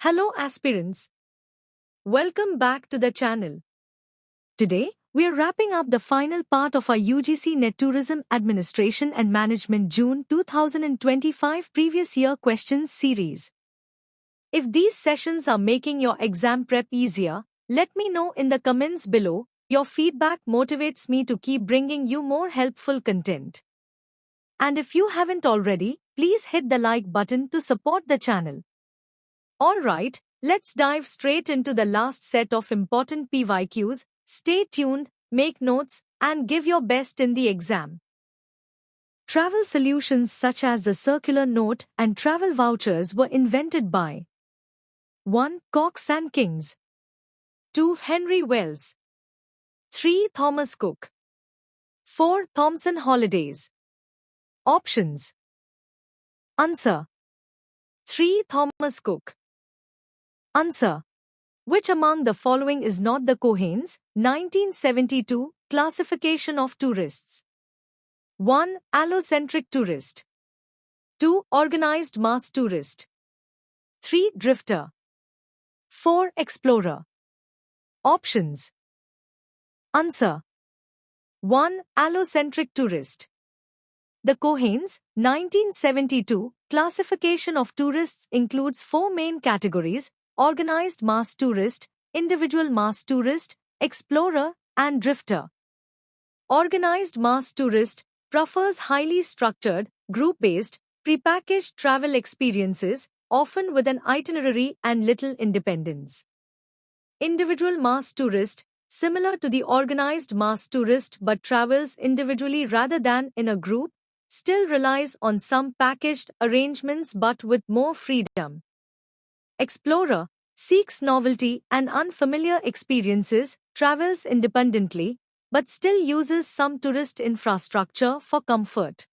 Hello aspirants, welcome back to the channel. Today, we are wrapping up the final part of our UGC NET Tourism Administration and Management June 2025 previous year questions series. If these sessions are making your exam prep easier, let me know in the comments below. Your feedback motivates me to keep bringing you more helpful content. And if you haven't already, please hit the like button to support the channel. Alright, let's dive straight into the last set of important PYQs. Stay tuned, make notes, and give your best in the exam. Travel solutions such as the circular note and travel vouchers were invented by 1. Cox and Kings, 2. Henry Wells, 3. Thomas Cook, 4. Thomson Holidays. Options. Answer. 3. Thomas Cook. Answer. Which among the following is not the Cohen's 1972 classification of tourists? 1. Allocentric tourist, 2. Organized mass tourist, 3. Drifter, 4. Explorer. Options. Answer. 1. Allocentric tourist. The Cohen's 1972 classification of tourists includes 4 main categories: organized mass tourist, individual mass tourist, explorer, and drifter. Organized mass tourist prefers highly structured, group-based, prepackaged travel experiences, often with an itinerary and little independence. Individual mass tourist, similar to the organized mass tourist but travels individually rather than in a group, still relies on some packaged arrangements but with more freedom. Explorer seeks novelty and unfamiliar experiences, travels independently, but still uses some tourist infrastructure for comfort.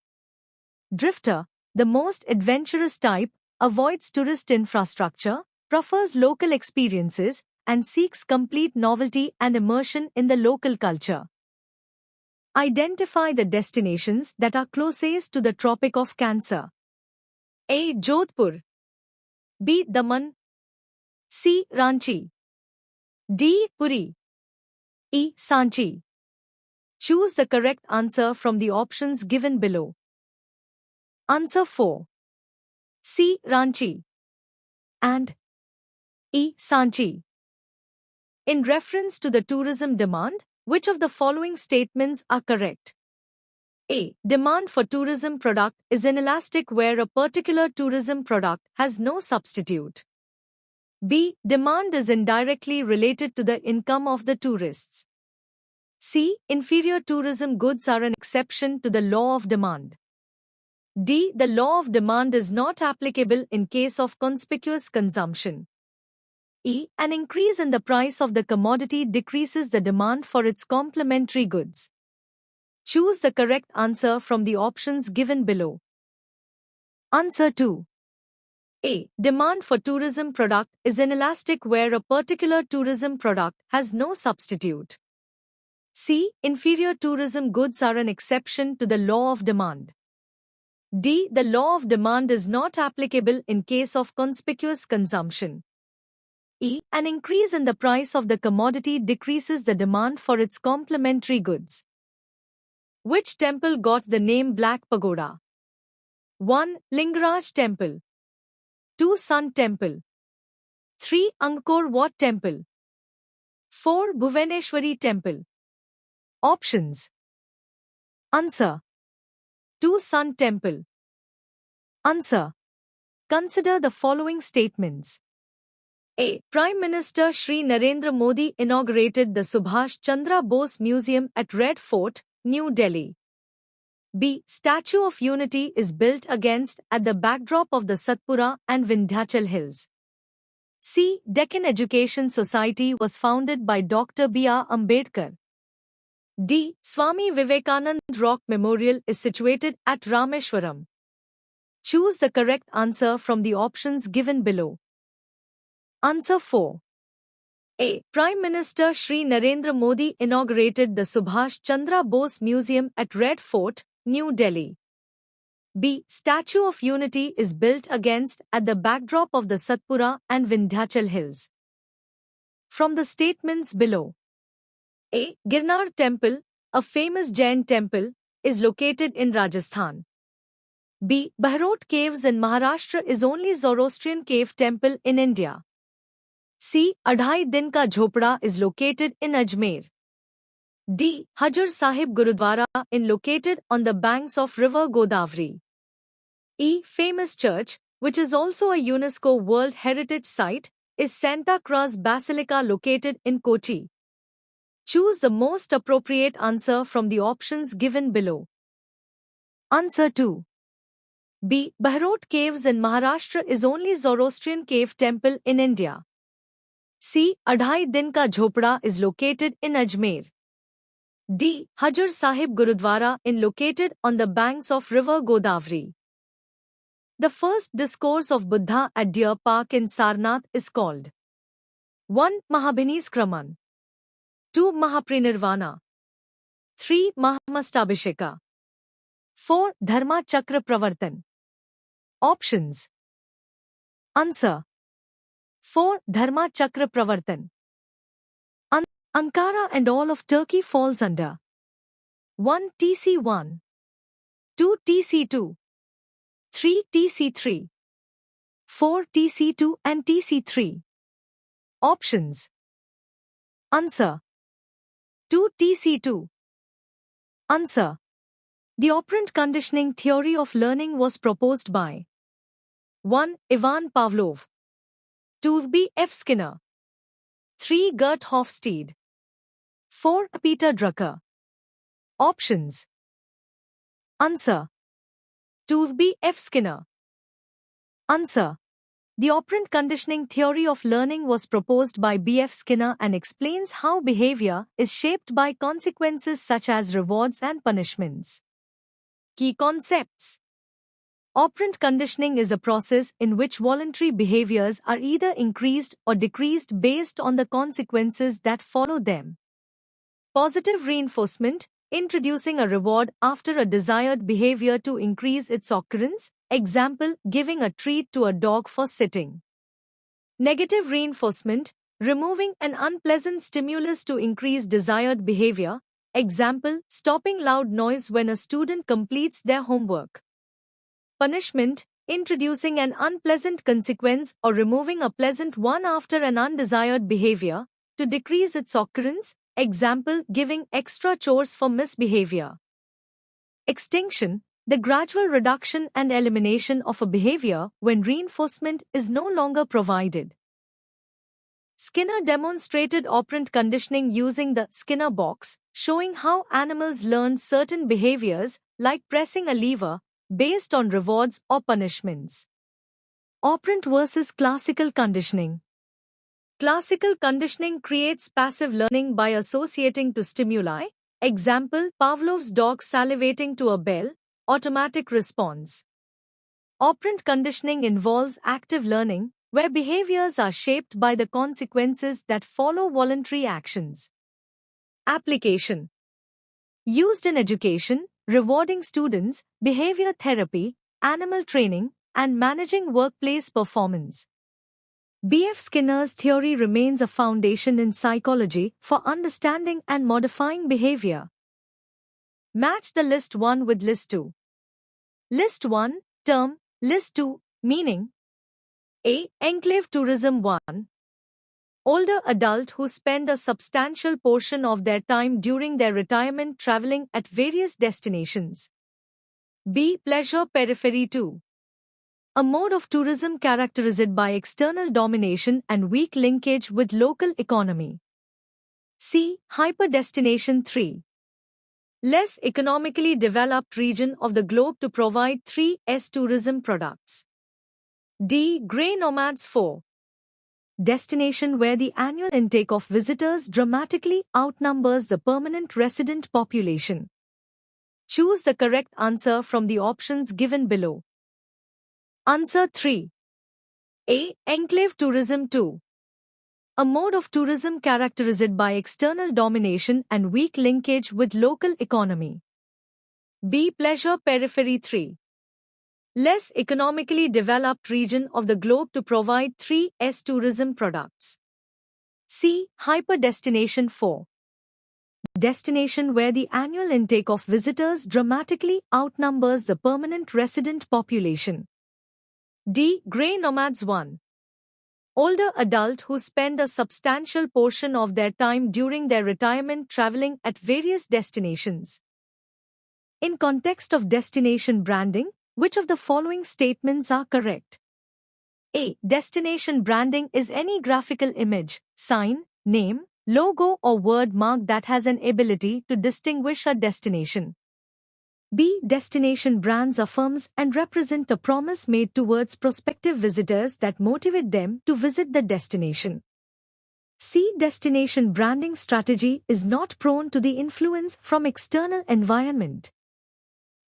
Drifter, the most adventurous type, avoids tourist infrastructure, prefers local experiences, and seeks complete novelty and immersion in the local culture. Identify the destinations that are closest to the Tropic of Cancer. A. Jodhpur, B. Daman, C. Ranchi, D. Puri, E. Sanchi. Choose the correct answer from the options given below. Answer 4. C. Ranchi and E. Sanchi. In reference to the tourism demand, which of the following statements are correct? A. Demand for tourism product is inelastic where a particular tourism product has no substitute. B. Demand is indirectly related to the income of the tourists. C. Inferior tourism goods are an exception to the law of demand. D. The law of demand is not applicable in case of conspicuous consumption. E. An increase in the price of the commodity decreases the demand for its complementary goods. Choose the correct answer from the options given below. Answer 2. A. Demand for tourism product is inelastic where a particular tourism product has no substitute. C. Inferior tourism goods are an exception to the law of demand. D. The law of demand is not applicable in case of conspicuous consumption. E. An increase in the price of the commodity decreases the demand for its complementary goods. Which temple got the name Black Pagoda? 1. Lingaraj Temple, 2. Sun Temple, 3. Angkor Wat Temple, 4. Bhuvaneshwari Temple. Options. Answer. 2. Sun Temple. Answer. Consider the following statements. A. Prime Minister Shri Narendra Modi inaugurated the Subhash Chandra Bose Museum at Red Fort, New Delhi. B. Statue of Unity is built against at the backdrop of the Satpura and Vindhyachal Hills. C. Deccan Education Society was founded by Dr. B.R. Ambedkar. D. Swami Vivekanand Rock Memorial is situated at Rameshwaram. Choose the correct answer from the options given below. Answer 4. A. Prime Minister Shri Narendra Modi inaugurated the Subhash Chandra Bose Museum at Red Fort, New Delhi. B. Statue of Unity is built against at the backdrop of the Satpura and Vindhyachal hills. From the statements below. A. Girnar Temple, a famous Jain temple, is located in Rajasthan. B. Bahrot Caves in Maharashtra is only Zoroastrian cave temple in India. C. Adhai Din Ka Jhopda is located in Ajmer. D. Hajar Sahib Gurudwara is located on the banks of river Godavari. E. Famous church, which is also a UNESCO World Heritage Site, is Santa Cruz Basilica located in Kochi. Choose the most appropriate answer from the options given below. Answer 2. B. Bahrot Caves in Maharashtra is only Zoroastrian cave temple in India. C. Adhai Din Ka Jhopda is located in Ajmer. D. Hajar Sahib Gurudwara is located on the banks of river Godavari. The first discourse of Buddha at Deer Park in Sarnath is called 1. Mahabhiniskraman, 2. Mahaprinirvana, 3. Mahamastabhisheka, 4. Dharma Chakra Pravartan. Options. Answer. 4. Dharma Chakra Pravartan. Ankara and all of Turkey falls under 1. TC1, 2. TC2, 3. TC3, 4. TC2 and TC3. Options. Answer. 2. TC2. Answer. The operant conditioning theory of learning was proposed by 1. Ivan Pavlov, 2. B. F. Skinner, 3. Gert Hofstede, 4. Peter Drucker. Options. Answer. 2. B. F. Skinner. Answer. The operant conditioning theory of learning was proposed by B. F. Skinner and explains how behavior is shaped by consequences such as rewards and punishments. Key concepts. Operant conditioning is a process in which voluntary behaviors are either increased or decreased based on the consequences that follow them. Positive reinforcement, introducing a reward after a desired behavior to increase its occurrence, example, giving a treat to a dog for sitting. Negative reinforcement, removing an unpleasant stimulus to increase desired behavior, example, stopping loud noise when a student completes their homework. Punishment, introducing an unpleasant consequence or removing a pleasant one after an undesired behavior, to decrease its occurrence, example, giving extra chores for misbehavior. Extinction, the gradual reduction and elimination of a behavior when reinforcement is no longer provided. Skinner demonstrated operant conditioning using the Skinner box, showing how animals learn certain behaviors, like pressing a lever, based on rewards or punishments. Operant versus classical conditioning. Classical conditioning creates passive learning by associating to stimuli, example, Pavlov's dog salivating to a bell, automatic response. Operant conditioning involves active learning, where behaviors are shaped by the consequences that follow voluntary actions. Application. Used in education, rewarding students, behavior therapy, animal training, and managing workplace performance. B. F. Skinner's theory remains a foundation in psychology for understanding and modifying behavior. Match the list 1 with list 2. List 1, term, list 2, meaning. A. Enclave tourism 1. Older adult who spend a substantial portion of their time during their retirement traveling at various destinations. B. Pleasure periphery 2. A mode of tourism characterized by external domination and weak linkage with local economy. C. Hyper-destination 3. Less economically developed region of the globe to provide 3S tourism products. D. Grey nomads 4. Destination where the annual intake of visitors dramatically outnumbers the permanent resident population. Choose the correct answer from the options given below. Answer 3. A. Enclave tourism 2. A mode of tourism characterized by external domination and weak linkage with local economy. B. Pleasure periphery 3. less economically developed region of the globe to provide 3S tourism products. C. Hyper Destination 4. Destination where the annual intake of visitors dramatically outnumbers the permanent resident population. D. Grey Nomads 1. Older adult who spend a substantial portion of their time during their retirement traveling at various destinations. In context of destination branding, which of the following statements are correct? A. Destination branding is any graphical image, sign, name, logo or word mark that has an ability to distinguish a destination. B. Destination brands affirms and represent a promise made towards prospective visitors that motivate them to visit the destination. C. Destination branding strategy is not prone to the influence from external environment.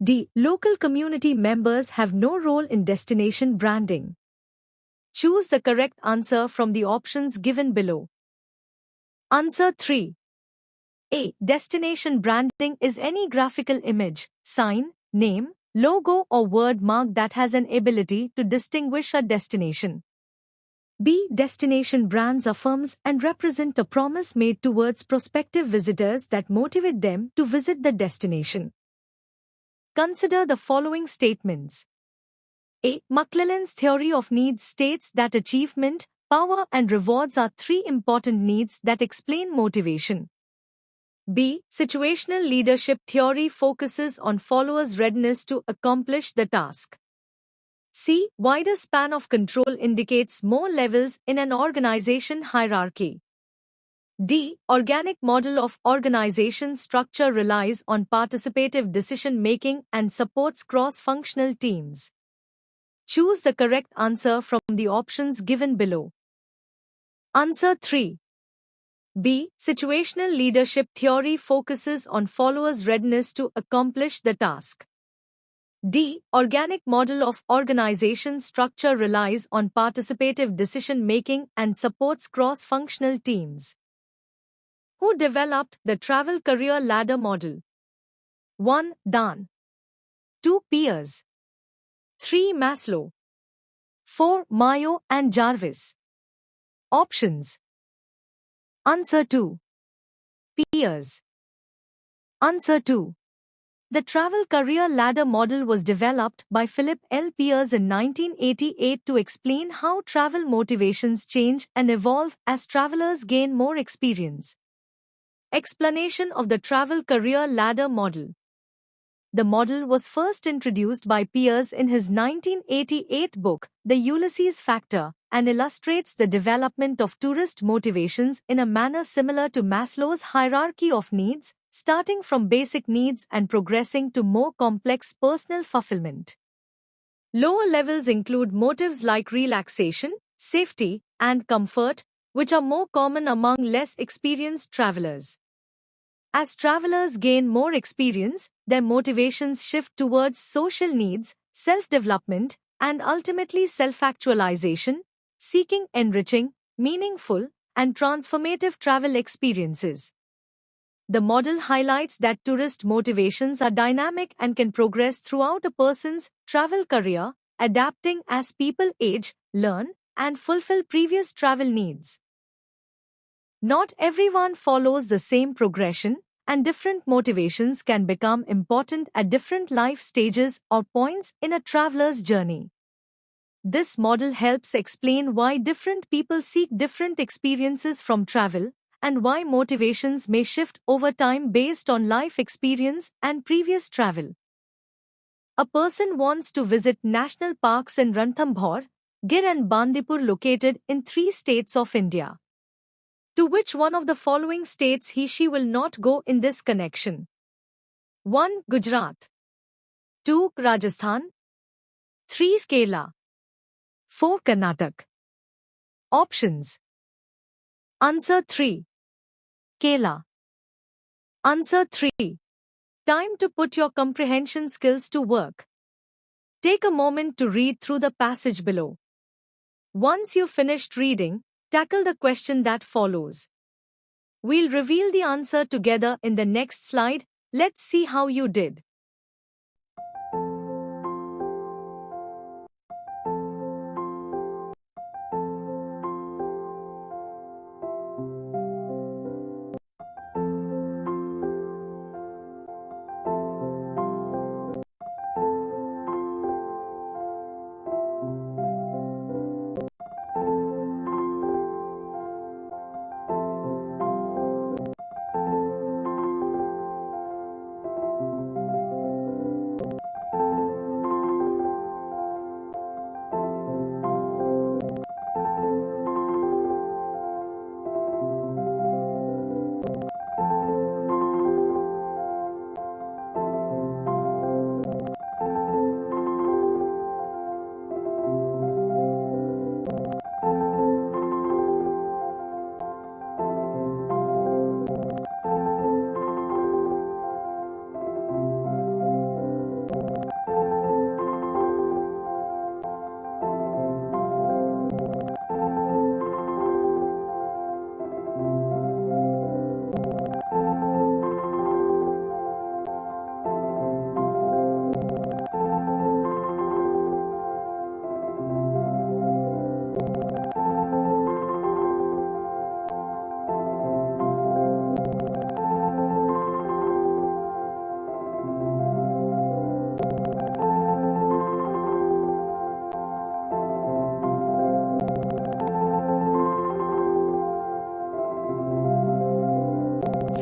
D. Local community members have no role in destination branding. Choose the correct answer from the options given below. Answer 3. A. Destination branding is any graphical image, sign, name, logo or word mark that has an ability to distinguish a destination. B. Destination brands affirms and represent a promise made towards prospective visitors that motivate them to visit the destination. Consider the following statements. A. McClelland's theory of needs states that achievement, power and rewards are three important needs that explain motivation. B. Situational leadership theory focuses on followers' readiness to accomplish the task. C. Wider span of control indicates more levels in an organization hierarchy. D. Organic model of organization structure relies on participative decision-making and supports cross-functional teams. Choose the correct answer from the options given below. Answer 3. B. Situational leadership theory focuses on followers' readiness to accomplish the task. D. Organic model of organization structure relies on participative decision-making and supports cross-functional teams. Who developed the travel career ladder model? 1. Dan. 2. Piers. 3. Maslow. 4. Mayo and Jarvis. Options. Answer 2. Piers. Answer 2. The travel career ladder model was developed by Philip L. Piers in 1988 to explain how travel motivations change and evolve as travelers gain more experience. Explanation of the travel career ladder model. The model was first introduced by Piers in his 1988 book, The Ulysses Factor, and illustrates the development of tourist motivations in a manner similar to Maslow's hierarchy of needs, starting from basic needs and progressing to more complex personal fulfillment. Lower levels include motives like relaxation, safety, and comfort, which are more common among less experienced travelers. As travelers gain more experience, their motivations shift towards social needs, self-development, and ultimately self-actualization, seeking enriching, meaningful, and transformative travel experiences. The model highlights that tourist motivations are dynamic and can progress throughout a person's travel career, adapting as people age, learn, and fulfill previous travel needs. Not everyone follows the same progression, and different motivations can become important at different life stages or points in a traveler's journey. This model helps explain why different people seek different experiences from travel, and why motivations may shift over time based on life experience and previous travel. A person wants to visit national parks in Ranthambore, Gir and Bandipur located in 3 states of India. To which one of the following states he/she will not go in this connection? 1. Gujarat. 2. Rajasthan. 3. Kerala. 4. Karnataka. Options. Answer 3. Kerala. Answer 3. Time to put your comprehension skills to work. Take a moment to read through the passage below. Once you've finished reading, tackle the question that follows. We'll reveal the answer together in the next slide. Let's see how you did.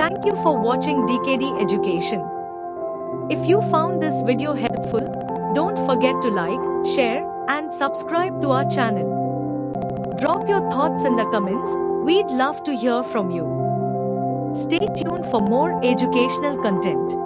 Thank you for watching DKD Education. If you found this video helpful, don't forget to like, share, and subscribe to our channel. Drop your thoughts in the comments, we'd love to hear from you. Stay tuned for more educational content.